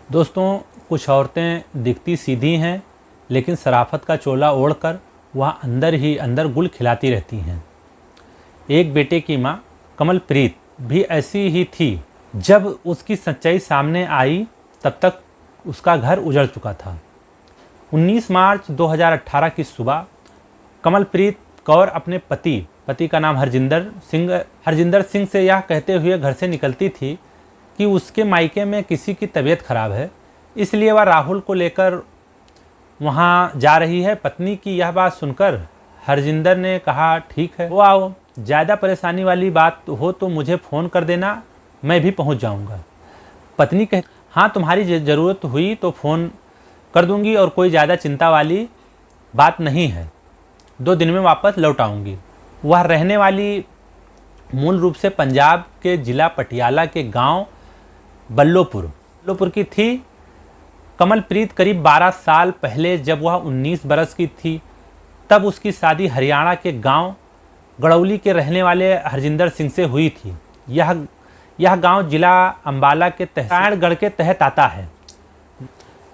दोस्तों, कुछ औरतें दिखती सीधी हैं, लेकिन शराफत का चोला ओढ़कर वह अंदर ही अंदर गुल खिलाती रहती हैं। एक बेटे की माँ कमलप्रीत भी ऐसी ही थी। जब उसकी सच्चाई सामने आई तब तक उसका घर उजड़ चुका था। 19 मार्च 2018 की सुबह कमलप्रीत कौर अपने पति का नाम हरजिंदर सिंह से यह कहते हुए घर से निकलती थी कि उसके मायके में किसी की तबीयत खराब है, इसलिए वह राहुल को लेकर वहाँ जा रही है। पत्नी की यह बात सुनकर हरजिंदर ने कहा, ठीक है वो आओ, ज़्यादा परेशानी वाली बात हो तो मुझे फ़ोन कर देना, मैं भी पहुँच जाऊँगा। पत्नी कह, हाँ तुम्हारी ज़रूरत हुई तो फ़ोन कर दूँगी और कोई ज़्यादा चिंता वाली बात नहीं है, 2 दिन में वापस लौट आऊँगी। वह रहने वाली मूल रूप से पंजाब के ज़िला पटियाला के गांव बल्लोपुर की थी। कमलप्रीत करीब 12 साल पहले जब वह 19 बरस की थी तब उसकी शादी हरियाणा के गांव गड़ौली के रहने वाले हरजिंदर सिंह से हुई थी। यह गांव जिला अंबाला के नारायणगढ़ के तहत आता है।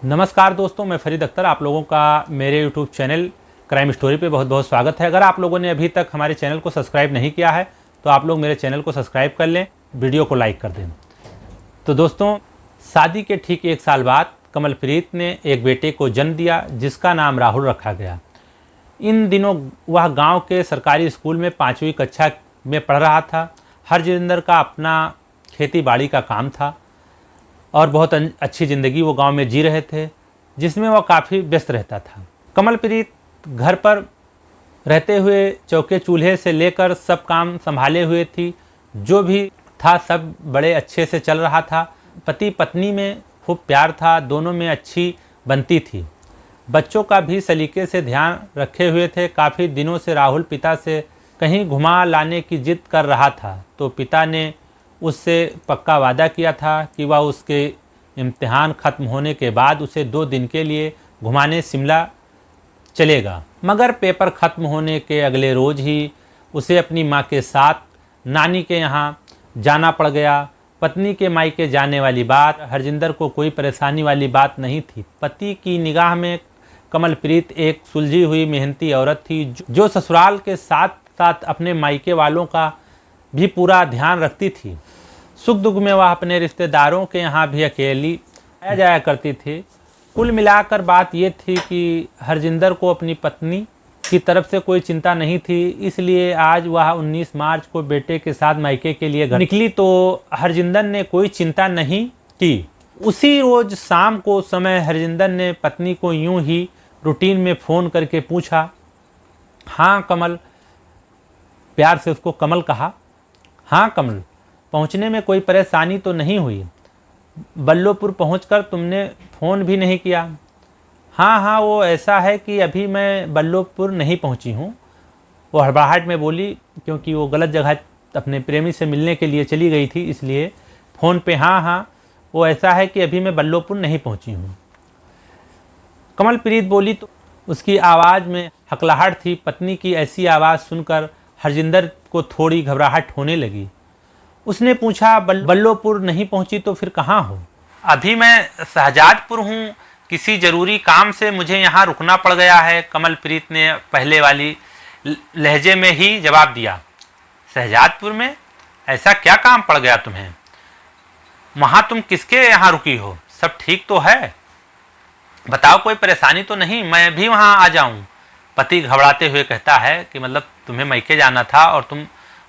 नमस्कार दोस्तों, मैं फरीद अख्तर, आप लोगों का मेरे यूट्यूब चैनल क्राइम स्टोरी पे बहुत बहुत स्वागत है। अगर आप लोगों ने अभी तक हमारे चैनल को सब्सक्राइब नहीं किया है तो आप लोग मेरे चैनल को सब्सक्राइब कर लें, वीडियो को लाइक कर दें। तो दोस्तों, शादी के ठीक 1 साल बाद कमलप्रीत ने एक बेटे को जन्म दिया जिसका नाम राहुल रखा गया। इन दिनों वह गांव के सरकारी स्कूल में 5वीं कक्षा में पढ़ रहा था। हरजिंदर का अपना खेती बाड़ी का काम था और बहुत अच्छी ज़िंदगी वो गांव में जी रहे थे, जिसमें वह काफ़ी व्यस्त रहता था। कमलप्रीत घर पर रहते हुए चौके चूल्हे से लेकर सब काम संभाले हुए थी। जो भी था सब बड़े अच्छे से चल रहा था। पति पत्नी में खूब प्यार था, दोनों में अच्छी बनती थी। बच्चों का भी सलीके से ध्यान रखे हुए थे। काफ़ी दिनों से राहुल पिता से कहीं घुमा लाने की जिद कर रहा था, तो पिता ने उससे पक्का वादा किया था कि वह उसके इम्तिहान ख़त्म होने के बाद उसे 2 दिन के लिए घुमाने शिमला चलेगा। मगर पेपर ख़त्म होने के अगले रोज़ ही उसे अपनी माँ के साथ नानी के यहाँ जाना पड़ गया। पत्नी के मायके जाने वाली बात हरजिंदर को कोई परेशानी वाली बात नहीं थी। पति की निगाह में कमलप्रीत एक सुलझी हुई मेहनती औरत थी जो ससुराल के साथ साथ अपने मायके वालों का भी पूरा ध्यान रखती थी। सुख दुख में वह अपने रिश्तेदारों के यहाँ भी अकेली जाया करती थी। कुल मिलाकर बात ये थी कि हरजिंदर को अपनी पत्नी की तरफ से कोई चिंता नहीं थी, इसलिए आज वह 19 मार्च को बेटे के साथ मायके के लिए घर निकली तो हरजिंदर ने कोई चिंता नहीं की। उसी रोज़ शाम को समय हरजिंदर ने पत्नी को यूं ही रूटीन में फ़ोन करके पूछा, हाँ कमल, प्यार से उसको कमल कहा, हाँ कमल, पहुंचने में कोई परेशानी तो नहीं हुई? बल्लोपुर पहुंचकर तुमने फ़ोन भी नहीं किया? हाँ, वो ऐसा है कि अभी मैं बल्लोपुर नहीं पहुंची हूँ, वो हड़बड़ाहट में बोली, क्योंकि वो गलत जगह अपने प्रेमी से मिलने के लिए चली गई थी, इसलिए फ़ोन पे हाँ, वो ऐसा है कि अभी मैं बल्लोपुर नहीं पहुंची हूँ। कमलप्रीत बोली तो उसकी आवाज़ में हकलाहट थी। पत्नी की ऐसी आवाज़ सुनकर हरजिंदर को थोड़ी घबराहट होने लगी। उसने पूछा, बल्लोपुर नहीं पहुंची तो फिर कहाँ हो? अभी मैं शहजादपुर हूँ, किसी ज़रूरी काम से मुझे यहाँ रुकना पड़ गया है, कमलप्रीत ने पहले वाली लहजे में ही जवाब दिया। शहजादपुर में? ऐसा क्या काम पड़ गया तुम्हें? वहाँ तुम किसके यहाँ रुकी हो? सब ठीक तो है? बताओ, कोई परेशानी तो नहीं, मैं भी वहाँ आ जाऊँ? पति घबराते हुए कहता है कि मतलब तुम्हें मायके जाना था और तुम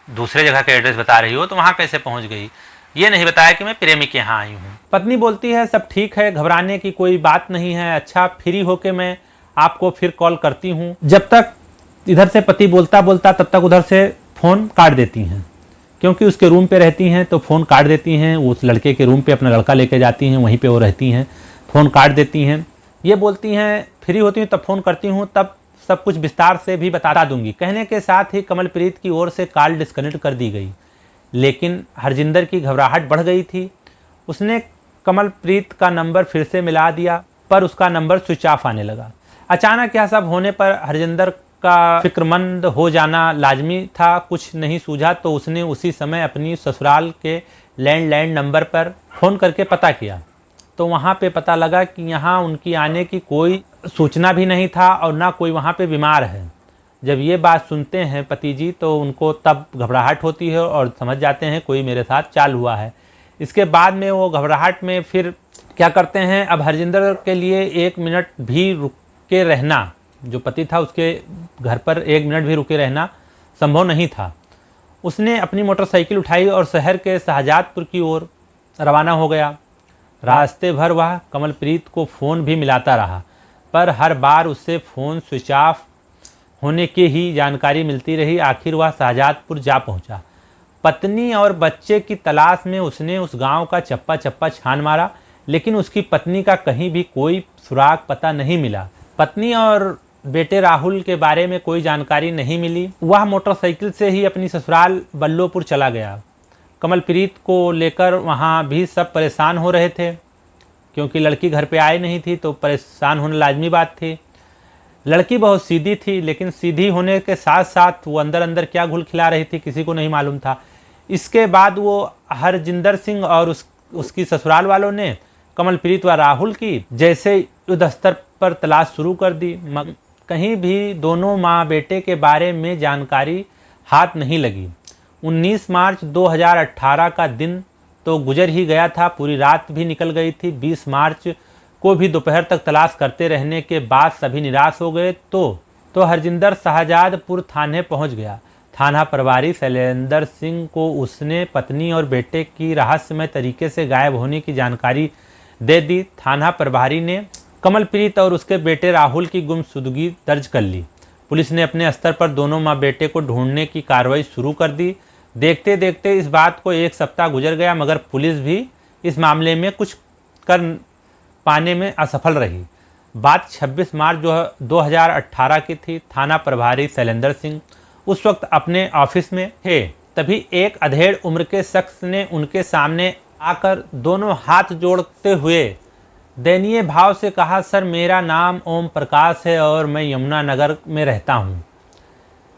दूसरे जगह का एड्रेस बता रही हो, तो वहाँ कैसे पहुँच गई? ये नहीं बताया कि मैं प्रेमी के यहाँ आई हूँ। पत्नी बोलती है, सब ठीक है, घबराने की कोई बात नहीं है। अच्छा, फ्री होके मैं आपको फिर कॉल करती हूँ। जब तक इधर से पति बोलता तब तक उधर से फ़ोन काट देती हैं, क्योंकि उसके रूम पे रहती हैं तो फ़ोन काट देती हैं। उस लड़के के रूम पे अपना लड़का लेके जाती हैं, वहीं पे वो रहती हैं, फ़ोन काट देती हैं। ये बोलती हैं फ्री होती हूँ तब फ़ोन करती हूँ, तब सब कुछ विस्तार से भी बता दूंगी। कहने के साथ ही कमलप्रीत की ओर से कॉल डिस्कनेक्ट कर दी गई। लेकिन हरजिंदर की घबराहट बढ़ गई थी। उसने कमलप्रीत का नंबर फिर से मिला दिया, पर उसका नंबर स्विच ऑफ आने लगा। अचानक यह सब होने पर हरजिंदर का फिक्रमंद हो जाना लाजमी था। कुछ नहीं सूझा तो उसने उसी समय अपनी ससुराल के लैंडलाइन नंबर पर फ़ोन करके पता किया तो वहाँ पे पता लगा कि यहाँ उनकी आने की कोई सूचना भी नहीं था और ना कोई वहाँ पे बीमार है। जब ये बात सुनते हैं पति जी तो उनको तब घबराहट होती है और समझ जाते हैं कोई मेरे साथ चाल हुआ है। इसके बाद में वो घबराहट में फिर क्या करते हैं, अब हरजिंदर के लिए 1 मिनट भी रुके रहना, जो पति था उसके घर पर 1 मिनट भी रुके रहना संभव नहीं था। उसने अपनी मोटरसाइकिल उठाई और शहर के शाहजादपुर की ओर रवाना हो गया। रास्ते भर वह कमलप्रीत को फ़ोन भी मिलाता रहा, पर हर बार उससे फ़ोन स्विच ऑफ होने की ही जानकारी मिलती रही। आखिर वह शाहजादपुर जा पहुंचा। पत्नी और बच्चे की तलाश में उसने उस गांव का चप्पा चप्पा छान मारा, लेकिन उसकी पत्नी का कहीं भी कोई सुराग पता नहीं मिला। पत्नी और बेटे राहुल के बारे में कोई जानकारी नहीं मिली। वह मोटरसाइकिल से ही अपनी ससुराल बल्लोपुर चला गया। कमलप्रीत को लेकर वहाँ भी सब परेशान हो रहे थे, क्योंकि लड़की घर पे आई नहीं थी तो परेशान होना लाजमी बात थी। लड़की बहुत सीधी थी, लेकिन सीधी होने के साथ साथ वो अंदर अंदर क्या घुल खिला रही थी किसी को नहीं मालूम था। इसके बाद वो हरजिंदर सिंह और उसकी ससुराल वालों ने कमलप्रीत व राहुल की जैसे युद्ध स्तर पर तलाश शुरू कर दी। कहीं भी दोनों माँ बेटे के बारे में जानकारी हाथ नहीं लगी। 19 मार्च 2018 का दिन तो गुजर ही गया था, पूरी रात भी निकल गई थी। 20 मार्च को भी दोपहर तक तलाश करते रहने के बाद सभी निराश हो गए तो हरजिंदर शाहजादपुर थाने पहुंच गया। थाना प्रभारी शैलेंद्र सिंह को उसने पत्नी और बेटे की रहस्यमय तरीके से गायब होने की जानकारी दे दी। थाना प्रभारी ने कमलप्रीत और उसके बेटे राहुल की गुमशुदगी दर्ज कर ली। पुलिस ने अपने स्तर पर दोनों माँ बेटे को ढूंढने की कार्रवाई शुरू कर दी। देखते देखते इस बात को 1 सप्ताह गुजर गया, मगर पुलिस भी इस मामले में कुछ कर पाने में असफल रही। बात 26 मार्च 2018 की थी। थाना प्रभारी शैलेंद्र सिंह उस वक्त अपने ऑफिस में थे। तभी एक अधेड़ उम्र के शख्स ने उनके सामने आकर दोनों हाथ जोड़ते हुए दयनीय भाव से कहा, सर मेरा नाम ओम प्रकाश है और मैं यमुना नगर में रहता हूँ।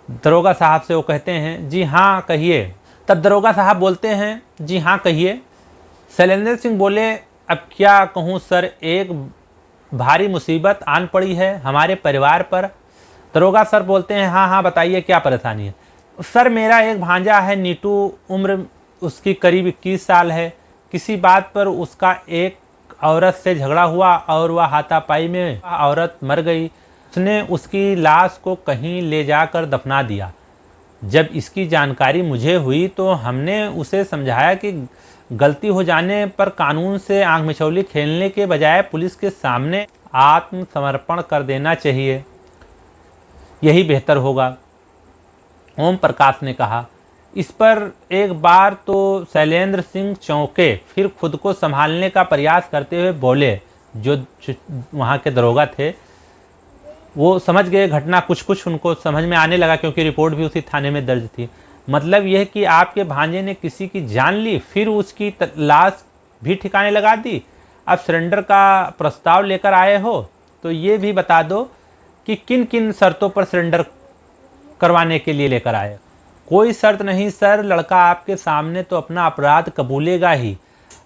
दरोगा साहब से वो कहते हैं, जी हाँ कहिए। तब दरोगा साहब बोलते हैं, जी हाँ कहिए। शैलेंद्र सिंह बोले, अब क्या कहूँ सर, एक भारी मुसीबत आन पड़ी है हमारे परिवार पर। दरोगा सर बोलते हैं, हाँ हाँ बताइए क्या परेशानी है। सर मेरा एक भांजा है नीटू, उम्र उसकी करीब 21 साल है। किसी बात पर उसका एक औरत से झगड़ा हुआ और वह हाथापाई में औरत मर गई। उसने उसकी लाश को कहीं ले जाकर दफना दिया। जब इसकी जानकारी मुझे हुई तो हमने उसे समझाया कि गलती हो जाने पर कानून से आंख मिचौली खेलने के बजाय पुलिस के सामने आत्मसमर्पण कर देना चाहिए, यही बेहतर होगा। ओम प्रकाश ने कहा। इस पर एक बार तो शैलेंद्र सिंह चौंके, फिर खुद को संभालने का प्रयास करते हुए बोले। जो वहाँ के दरोगा थे वो समझ गए घटना, कुछ उनको समझ में आने लगा, क्योंकि रिपोर्ट भी उसी थाने में दर्ज थी। मतलब यह कि आपके भांजे ने किसी की जान ली, फिर उसकी लाश भी ठिकाने लगा दी। अब सरेंडर का प्रस्ताव लेकर आए हो तो ये भी बता दो कि किन किन शर्तों पर सरेंडर करवाने के लिए लेकर आए। कोई शर्त नहीं सर, लड़का आपके सामने तो अपना अपराध कबूलेगा ही,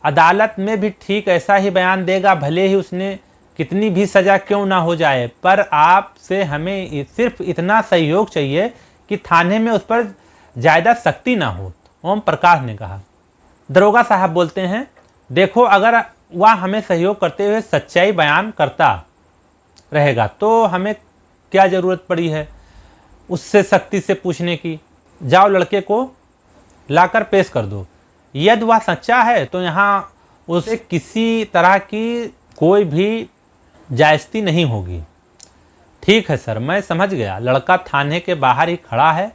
अदालत में भी ठीक ऐसा ही बयान देगा, भले ही उसने कितनी भी सज़ा क्यों ना हो जाए। पर आपसे हमें सिर्फ इतना सहयोग चाहिए कि थाने में उस पर ज़्यादा सख्ती ना हो, ओम प्रकाश ने कहा। दरोगा साहब बोलते हैं, देखो अगर वह हमें सहयोग करते हुए सच्चाई बयान करता रहेगा तो हमें क्या ज़रूरत पड़ी है उससे सख्ती से पूछने की। जाओ लड़के को लाकर पेश कर दो। यदि वह सच्चा है तो यहाँ उसे किसी तरह की कोई भी जायज़ती नहीं होगी। ठीक है सर, मैं समझ गया। लड़का थाने के बाहर ही खड़ा है,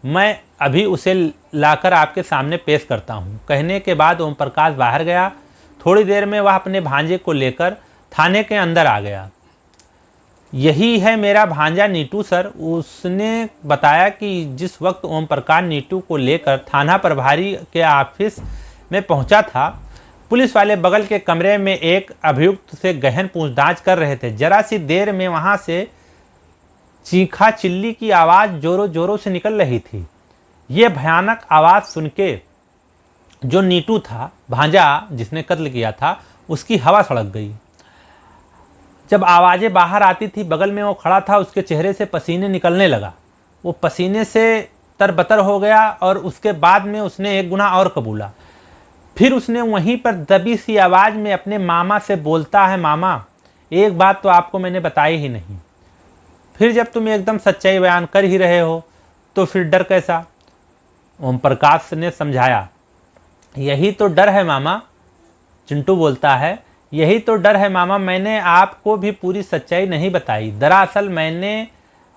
मैं अभी उसे लाकर आपके सामने पेश करता हूँ। कहने के बाद ओम प्रकाश बाहर गया। थोड़ी देर में वह अपने भांजे को लेकर थाने के अंदर आ गया। यही है मेरा भांजा नीटू सर, उसने बताया कि जिस वक्त ओम प्रकाश नीटू को लेकर थाना प्रभारी के ऑफिस में पहुंचा था, पुलिस वाले बगल के कमरे में एक अभियुक्त से गहन पूछताछ कर रहे थे। जरा सी देर में वहां से चीखा चिल्ली की आवाज़ जोरों जोरों से निकल रही थी। ये भयानक आवाज़ सुन के जो नीटू था, भांजा जिसने कत्ल किया था, उसकी हवा सड़क गई। जब आवाज़ें बाहर आती थी, बगल में वो खड़ा था, उसके चेहरे से पसीने निकलने लगा। वो पसीने से तरबतर हो गया और उसके बाद में उसने एक गुनाह और कबूला। फिर उसने वहीं पर दबी सी आवाज़ में अपने मामा से बोलता है, मामा एक बात तो आपको मैंने बताई ही नहीं। फिर जब तुम एकदम सच्चाई बयान कर ही रहे हो तो फिर डर कैसा? ओम प्रकाश ने समझाया। यही तो डर है मामा, चिंटू बोलता है, यही तो डर है मामा, मैंने आपको भी पूरी सच्चाई नहीं बताई। दरअसल मैंने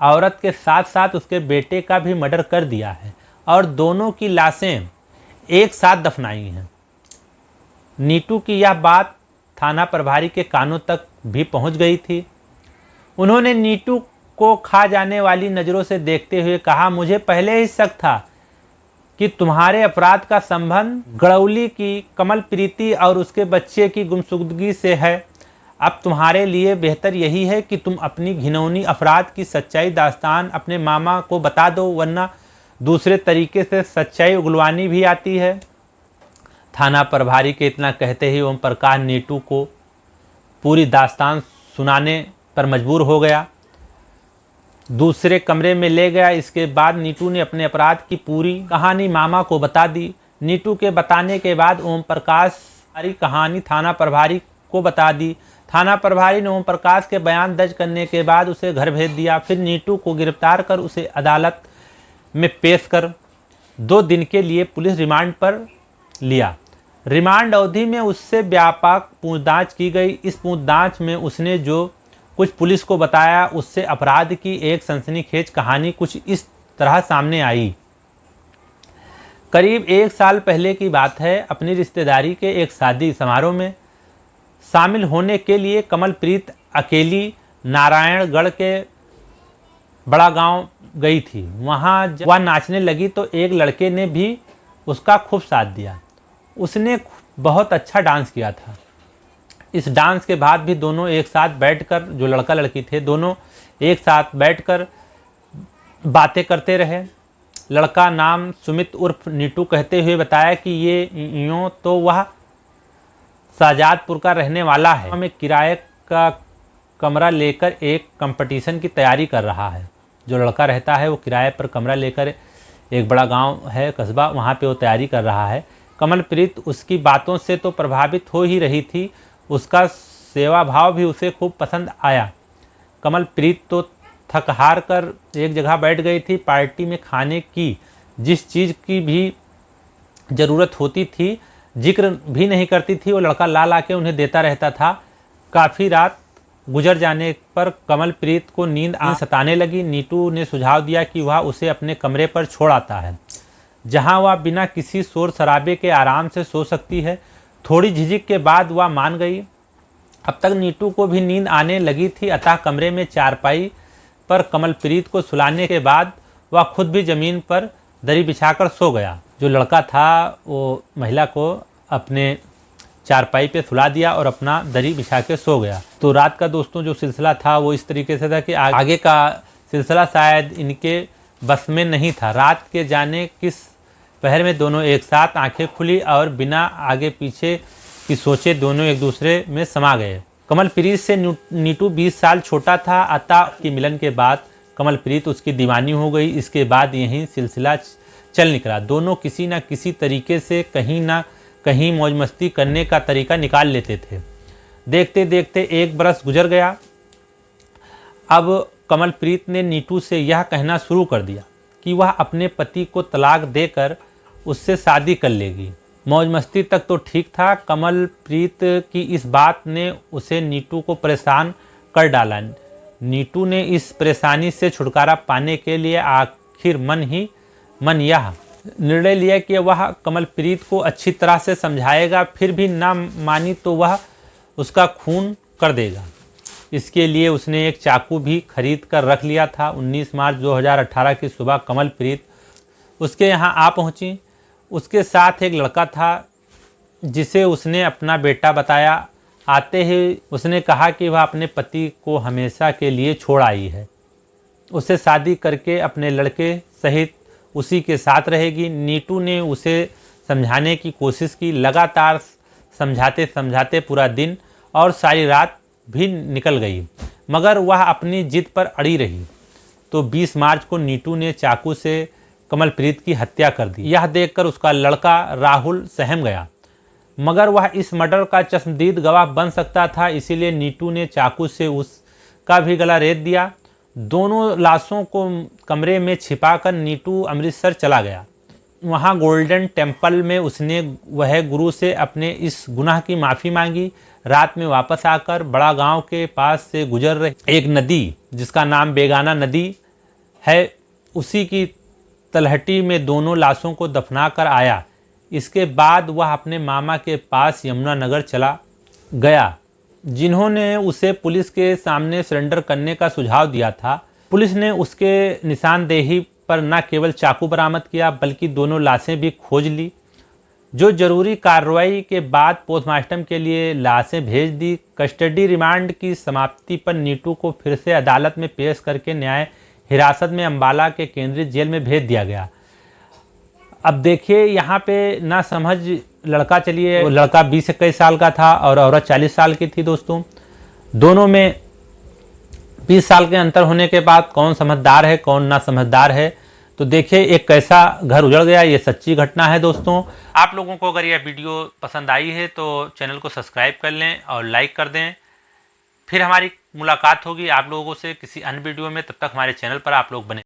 औरत के साथ साथ उसके बेटे का भी मर्डर कर दिया है और दोनों की लाशें एक साथ दफनाई हैं। नीटू की यह बात थाना प्रभारी के कानों तक भी पहुंच गई थी। उन्होंने नीटू को खा जाने वाली नज़रों से देखते हुए कहा, मुझे पहले ही शक था कि तुम्हारे अपराध का संबंध गड़ौली की कमल प्रीति और उसके बच्चे की गुमशुदगी से है। अब तुम्हारे लिए बेहतर यही है कि तुम अपनी घिनौनी अपराध की सच्चाई दास्तान अपने मामा को बता दो, वरना दूसरे तरीके से सच्चाई उगलवानी भी आती है। थाना प्रभारी के इतना कहते ही ओम प्रकाश नीटू को पूरी दास्तान सुनाने पर मजबूर हो गया। दूसरे कमरे में ले गया। इसके बाद नीटू ने अपने अपराध की पूरी कहानी मामा को बता दी। नीटू के बताने के बाद ओम प्रकाश सारी कहानी थाना प्रभारी को बता दी। थाना प्रभारी ने ओम प्रकाश के बयान दर्ज करने के बाद उसे घर भेज दिया। फिर नीटू को गिरफ्तार कर उसे अदालत में पेश कर 2 दिन के लिए पुलिस रिमांड पर लिया। रिमांड अवधि में उससे व्यापक पूछताछ की गई। इस पूछताछ में उसने जो कुछ पुलिस को बताया, उससे अपराध की एक सनसनीखेज कहानी कुछ इस तरह सामने आई। करीब 1 साल पहले की बात है। अपनी रिश्तेदारी के एक शादी समारोह में शामिल होने के लिए कमलप्रीत अकेली नारायणगढ़ के बड़ा गांव गई थी। वहां जब वह नाचने लगी तो एक लड़के ने भी उसका खूब साथ दिया। उसने बहुत अच्छा डांस किया था। इस डांस के बाद भी दोनों एक साथ बैठकर, जो लड़का लड़की थे दोनों एक साथ बैठकर बातें करते रहे। लड़का नाम सुमित उर्फ नीटू कहते हुए बताया कि ये यूँ तो वह शाहजादपुर का रहने वाला है, हमें किराए का कमरा लेकर एक कंपटीशन की तैयारी कर रहा है। जो लड़का रहता है वो किराए पर कमरा लेकर, एक बड़ा गांव है कस्बा, वहाँ पे वो तैयारी कर रहा है। कमलप्रीत उसकी बातों से तो प्रभावित हो ही रही थी, उसका सेवा भाव भी उसे खूब पसंद आया। कमलप्रीत तो थक हार कर एक जगह बैठ गई थी। पार्टी में खाने की जिस चीज़ की भी ज़रूरत होती थी जिक्र भी नहीं करती थी, वो लड़का ला ला के उन्हें देता रहता था। काफ़ी रात गुजर जाने पर कमलप्रीत को नींद सताने लगी। नीटू ने सुझाव दिया कि वह उसे अपने कमरे पर छोड़ आता है, जहां वह बिना किसी शोर शराबे के आराम से सो सकती है। थोड़ी झिझक के बाद वह मान गई। अब तक नीटू को भी नींद आने लगी थी, अतः कमरे में चारपाई पर कमलप्रीत को सुलाने के बाद वह खुद भी ज़मीन पर दरी बिछाकर सो गया। जो लड़का था वो महिला को अपने चारपाई पे सुला दिया और अपना दरी बिछा के सो गया। तो रात का दोस्तों जो सिलसिला था वो इस तरीके से था कि आगे का सिलसिला शायद इनके बस में नहीं था। रात के जाने किस पहर में दोनों एक साथ आंखें खुली और बिना आगे पीछे की सोचे दोनों एक दूसरे में समा गए। कमलप्रीत से नीटू 20 साल छोटा था, अतः की मिलन के बाद कमलप्रीत उसकी दीवानी हो गई। इसके बाद यही सिलसिला चल निकला। दोनों किसी न किसी तरीके से कहीं ना कहीं मौज मस्ती करने का तरीका निकाल लेते थे। देखते देखते 1 बरस गुजर गया। अब कमलप्रीत ने नीटू से यह कहना शुरू कर दिया कि वह अपने पति को तलाक देकर उससे शादी कर लेगी। मौज मस्ती तक तो ठीक था। कमलप्रीत की इस बात ने उसे नीटू को परेशान कर डाला। नीटू ने इस परेशानी से छुटकारा पाने के लिए आखिर मन यह निर्णय लिया कि वह कमलप्रीत को अच्छी तरह से समझाएगा, फिर भी ना मानी तो वह उसका खून कर देगा। इसके लिए उसने एक चाकू भी खरीद कर रख लिया था। 19 मार्च 2018 की सुबह कमलप्रीत उसके यहाँ आ पहुँची। उसके साथ एक लड़का था जिसे उसने अपना बेटा बताया। आते ही उसने कहा कि वह अपने पति को हमेशा के लिए छोड़ आई है, उसे शादी करके अपने लड़के सहित उसी के साथ रहेगी। नीटू ने उसे समझाने की कोशिश की, लगातार समझाते समझाते पूरा दिन और सारी रात भी निकल गई, मगर वह अपनी जिद पर अड़ी रही। तो 20 मार्च को नीटू ने चाकू से कमलप्रीत की हत्या कर दी। यह देखकर उसका लड़का राहुल सहम गया, मगर वह इस मर्डर का चश्मदीद गवाह बन सकता था, इसीलिए नीटू ने चाकू से उसका भी गला रेत दिया। दोनों लाशों को कमरे में छिपाकर नीटू अमृतसर चला गया। वहाँ गोल्डन टेम्पल में उसने वह गुरु से अपने इस गुनाह की माफ़ी मांगी। रात में वापस आकर बड़ा गांव के पास से गुजर रही एक नदी जिसका नाम बेगाना नदी है, उसी की तलहटी में दोनों लाशों को दफना कर आया। इसके बाद वह अपने मामा के पास यमुनानगर चला गया, जिन्होंने उसे पुलिस के सामने सरेंडर करने का सुझाव दिया था। पुलिस ने उसके निशानदेही पर न केवल चाकू बरामद किया बल्कि दोनों लाशें भी खोज ली। जो जरूरी कार्रवाई के बाद पोस्टमार्टम के लिए लाशें भेज दी। कस्टडी रिमांड की समाप्ति पर नीटू को फिर से अदालत में पेश करके न्याय हिरासत में अंबाला के केंद्रीय जेल में भेज दिया गया। अब देखिए यहाँ पे ना समझ लड़का, चलिए लड़का 20-21 साल का था और औरत 40 साल की थी। दोस्तों दोनों में 20 साल के अंतर होने के बाद कौन समझदार है कौन ना समझदार है, तो देखिए एक कैसा घर उजड़ गया। ये सच्ची घटना है। दोस्तों आप लोगों को अगर यह वीडियो पसंद आई है तो चैनल को सब्सक्राइब कर लें और लाइक कर दें। फिर हमारी मुलाकात होगी आप लोगों से किसी अन्य वीडियो में, तब तक हमारे चैनल पर आप लोग बने